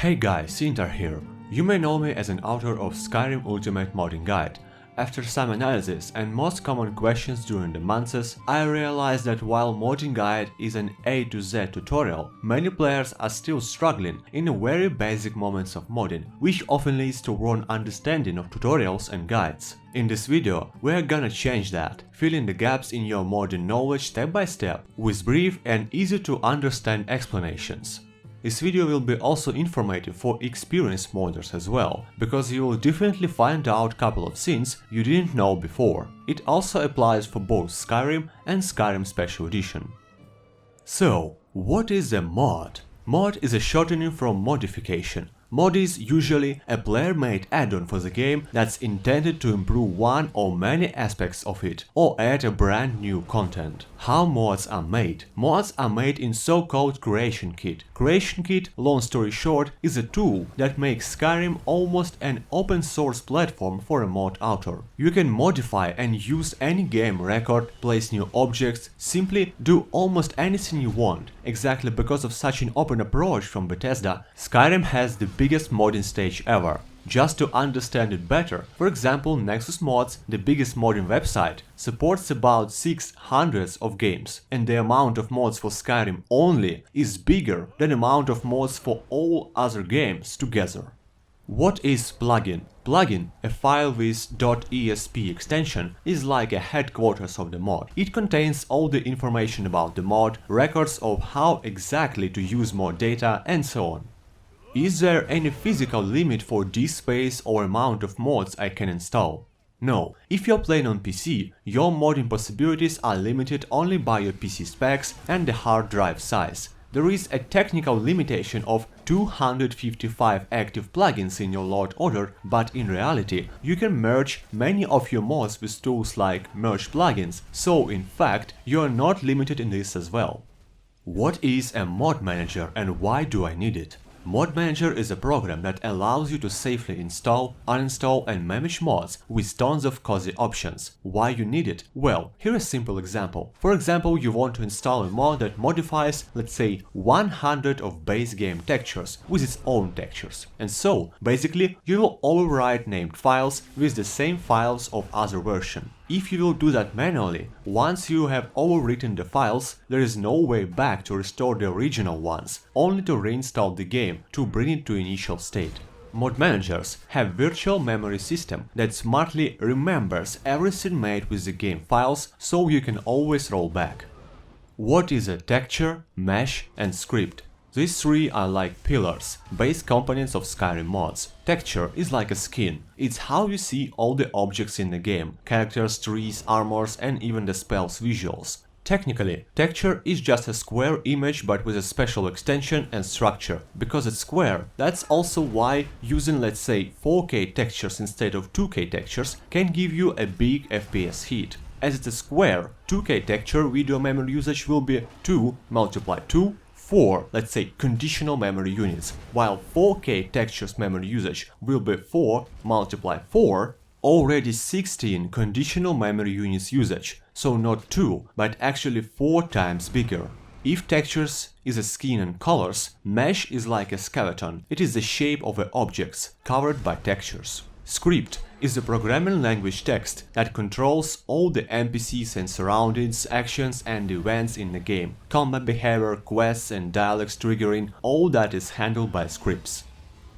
Hey guys, Inter here. You may know me as an author of Skyrim Ultimate Modding Guide. After some analysis and most common questions during the months, I realized that while Modding Guide is an A to Z tutorial, many players are still struggling in the very basic moments of modding, which often leads to wrong understanding of tutorials and guides. In this video, we are gonna change that, filling the gaps in your modding knowledge step by step, with brief and easy to understand explanations. This video will be also informative for experienced modders as well, because you will definitely find out a couple of things you didn't know before. It also applies for both Skyrim and Skyrim Special Edition. So, what is a mod? Mod is a shortening from modification. Mod is usually a player-made add-on for the game that's intended to improve one or many aspects of it, or add a brand new content. How mods are made? Mods are made in so-called Creation Kit. Creation Kit, long story short, is a tool that makes Skyrim almost an open-source platform for a mod author. You can modify and use any game record, place new objects, simply do almost anything you want. Exactly because of such an open approach from Bethesda, Skyrim has the biggest modding stage ever. Just to understand it better, for example, Nexus Mods, the biggest modding website, supports about 600 of games, and the amount of mods for Skyrim only is bigger than the amount of mods for all other games together. What is plugin? Plugin, a file with .esp extension, is like a headquarters of the mod. It contains all the information about the mod, records of how exactly to use mod data, and so on. Is there any physical limit for disk space or amount of mods I can install? No. If you're playing on PC, your modding possibilities are limited only by your PC specs and the hard drive size. There is a technical limitation of 255 active plugins in your load order, but in reality, you can merge many of your mods with tools like merge plugins, so in fact, you are not limited in this as well. What is a mod manager and why do I need it? Mod Manager is a program that allows you to safely install, uninstall and manage mods with tons of cozy options. Why you need it? Well, here's a simple example. For example, you want to install a mod that modifies, let's say, 100 of base game textures with its own textures. And so, basically, you will overwrite named files with the same files of other version. If you will do that manually, once you have overwritten the files, there is no way back to restore the original ones, only to reinstall the game to bring it to initial state. Mod managers have virtual memory system that smartly remembers everything made with the game files, so you can always roll back. What is a texture, mesh and script? These three are like pillars, base components of Skyrim mods. Texture is like a skin. It's how you see all the objects in the game, characters, trees, armors and even the spells visuals. Technically, texture is just a square image but with a special extension and structure. Because it's square, that's also why using, let's say, 4K textures instead of 2K textures can give you a big FPS hit. As it's a square, 2K texture video memory usage will be 2 multiplied 2, 4, let's say, conditional memory units, while 4K textures memory usage will be 4 multiplied 4, already 16 conditional memory units usage, so not 2, but actually 4 times bigger. If textures is a skin and colors, mesh is like a skeleton. It is the shape of the objects covered by textures. Script is the programming language text that controls all the NPCs and surroundings, actions and events in the game. Combat behavior, quests and dialogues triggering, all that is handled by scripts.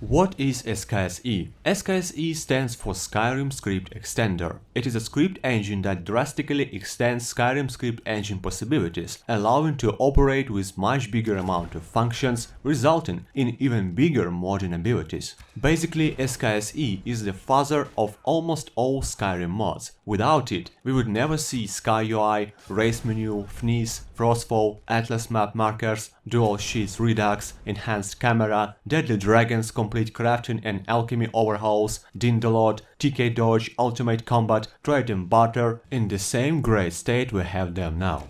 What is SKSE? SKSE stands for Skyrim Script Extender. It is a script engine that drastically extends Skyrim script engine possibilities, allowing to operate with much bigger amount of functions, resulting in even bigger modding abilities. Basically, SKSE is the father of almost all Skyrim mods. Without it, we would never see Sky UI, Race Menu, FNIS, Frostfall, Atlas Map Markers, Dual Sheets Redux, Enhanced Camera, Deadly Dragons, Complete Crafting and Alchemy Overhauls, Dindalot, TK Dodge, Ultimate Combat, Trade and Barter, in the same great state we have them now.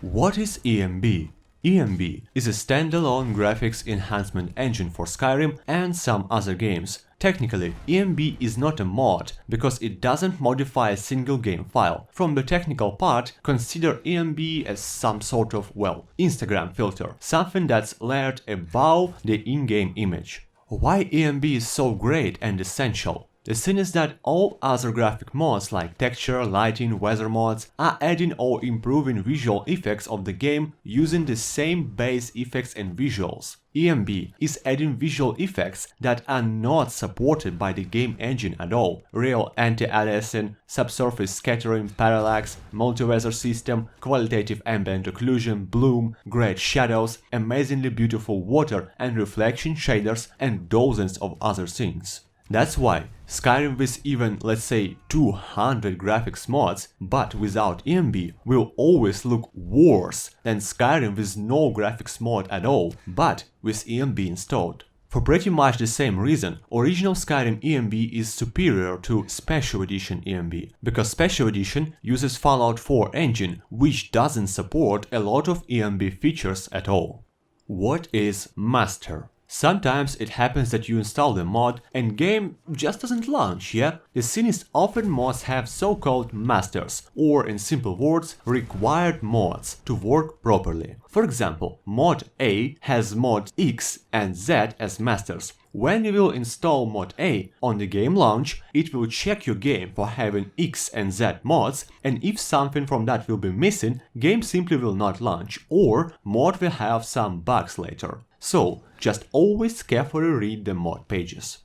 What is EMB? EMB is a standalone graphics enhancement engine for Skyrim and some other games. Technically, EMB is not a mod, because it doesn't modify a single game file. From the technical part, consider EMB as some sort of, well, Instagram filter, something that's layered above the in-game image. Why ENB is so great and essential? The thing is that all other graphic mods like texture, lighting, weather mods are adding or improving visual effects of the game using the same base effects and visuals. ENB is adding visual effects that are not supported by the game engine at all. Real anti-aliasing, subsurface scattering, parallax, multi-weather system, qualitative ambient occlusion, bloom, great shadows, amazingly beautiful water and reflection shaders, and dozens of other things. That's why Skyrim with even, let's say, 200 graphics mods, but without ENB, will always look worse than Skyrim with no graphics mod at all, but with ENB installed. For pretty much the same reason, original Skyrim ENB is superior to Special Edition ENB, because Special Edition uses Fallout 4 engine, which doesn't support a lot of ENB features at all. What is Master? Sometimes it happens that you install the mod and game just doesn't launch, yeah? The thing is, often mods have so-called masters, or in simple words, required mods to work properly. For example, mod A has mod X and Z as masters. When you will install mod A on the game launch, it will check your game for having X and Z mods, and if something from that will be missing, game simply will not launch, or mod will have some bugs later. So, just always carefully read the mod pages.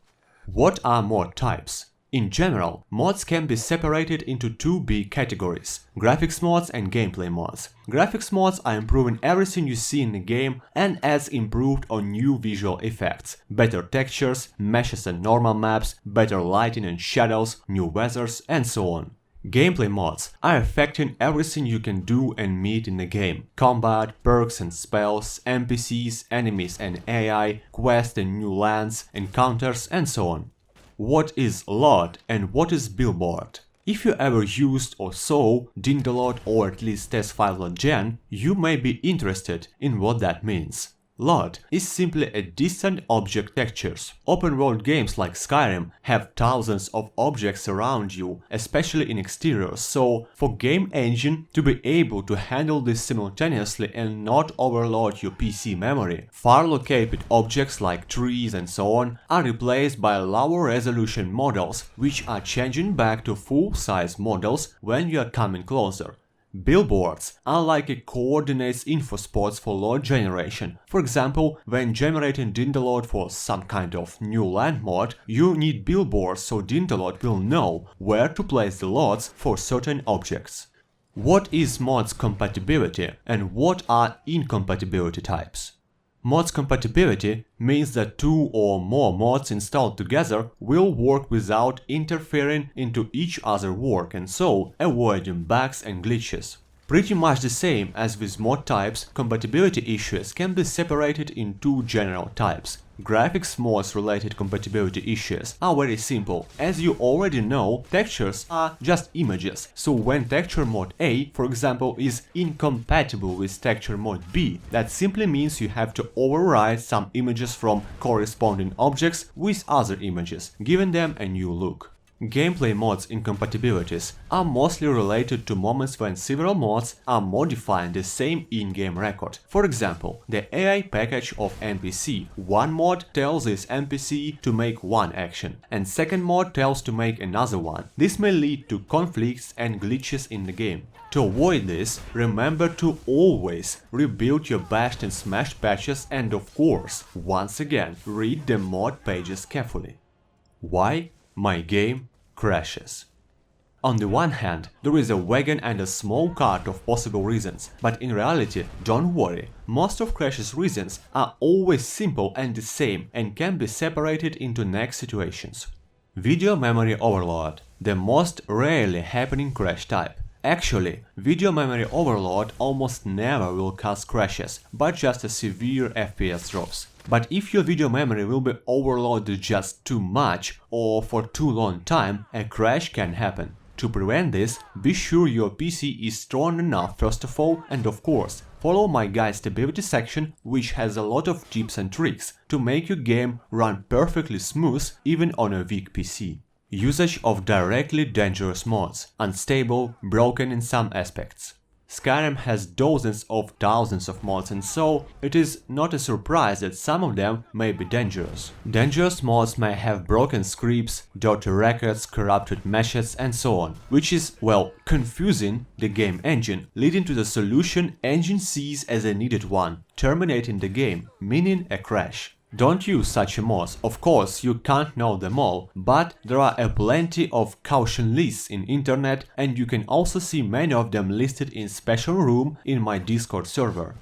What are mod types? In general, mods can be separated into two big categories: graphics mods and gameplay mods. Graphics mods are improving everything you see in the game and adds improved or new visual effects, better textures, meshes and normal maps, better lighting and shadows, new weathers, and so on. Gameplay mods are affecting everything you can do and meet in the game: combat, perks and spells, NPCs, enemies and AI, quests and new lands, encounters, and so on. What is LOD and what is billboard? If you ever used or saw Dindalot or at least test5.gen, you may be interested in what that means. LOD is simply a distant object textures. Open world games like Skyrim have thousands of objects around you, especially in exteriors, so for game engine to be able to handle this simultaneously and not overload your PC memory, far located objects like trees and so on are replaced by lower resolution models, which are changing back to full-size models when you are coming closer. Billboards are like a coordinates info spots for load generation. For example, when generating Dindalot for some kind of new land mod, you need billboards so Dindalot will know where to place the loads for certain objects. What is mods compatibility and what are incompatibility types? Mods compatibility means that two or more mods installed together will work without interfering into each other's work and so avoiding bugs and glitches. Pretty much the same as with mod types, compatibility issues can be separated in two general types. Graphics mods related compatibility issues are very simple. As you already know, textures are just images, so when texture mod A, for example, is incompatible with texture mod B, that simply means you have to override some images from corresponding objects with other images, giving them a new look. Gameplay mods incompatibilities are mostly related to moments when several mods are modifying the same in-game record. For example, the AI package of NPC. One mod tells this NPC to make one action, and second mod tells to make another one. This may lead to conflicts and glitches in the game. To avoid this, remember to always rebuild your bashed and smashed patches and of course, once again, read the mod pages carefully. Why my game crashes? On the one hand, there is a wagon and a small cart of possible reasons, but in reality, don't worry, most of crashes reasons are always simple and the same and can be separated into next situations. Video memory overload, the most rarely happening crash type. Actually, video memory overload almost never will cause crashes, but just a severe FPS drops. But if your video memory will be overloaded just too much or for too long time, a crash can happen. To prevent this, be sure your PC is strong enough first of all, and of course, follow my guide stability section, which has a lot of tips and tricks to make your game run perfectly smooth even on a weak PC. Usage of directly dangerous mods, unstable, broken in some aspects. Skyrim has dozens of thousands of mods, and so it is not a surprise that some of them may be dangerous. Dangerous mods may have broken scripts, dirty records, corrupted meshes and so on, which is, well, confusing the game engine, leading to the solution engine sees as a needed one, terminating the game, meaning a crash. Don't use such mods. Of course, you can't know them all, but there are a plenty of caution lists in internet, and you can also see many of them listed in special room in my Discord server.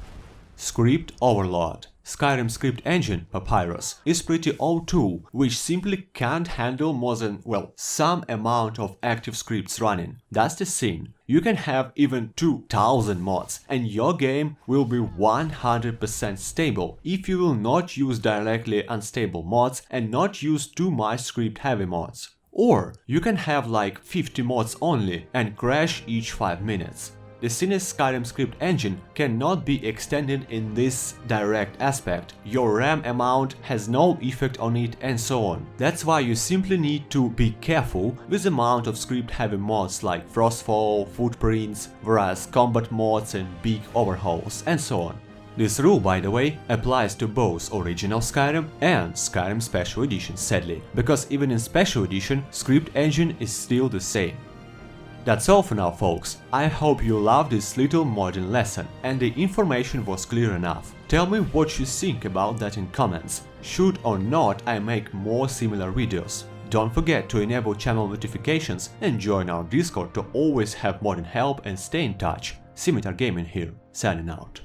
Script overload. Skyrim script engine, Papyrus, is pretty old tool, which simply can't handle more than, well, some amount of active scripts running. That's the thing. You can have even 2000 mods, and your game will be 100% stable if you will not use directly unstable mods and not use too much script heavy mods. Or you can have like 50 mods only and crash each 5 minutes. The Cynic Skyrim script engine cannot be extended in this direct aspect, your RAM amount has no effect on it and so on. That's why you simply need to be careful with the amount of script heavy mods like Frostfall, Footprints, various combat mods and big overhauls and so on. This rule, by the way, applies to both original Skyrim and Skyrim Special Edition, sadly, because even in Special Edition, script engine is still the same. That's all for now, folks. I hope you loved this little modding lesson and the information was clear enough. Tell me what you think about that in comments. Should or not I make more similar videos? Don't forget to enable channel notifications and join our Discord to always have modding help and stay in touch. Scimitar Gaming here, signing out.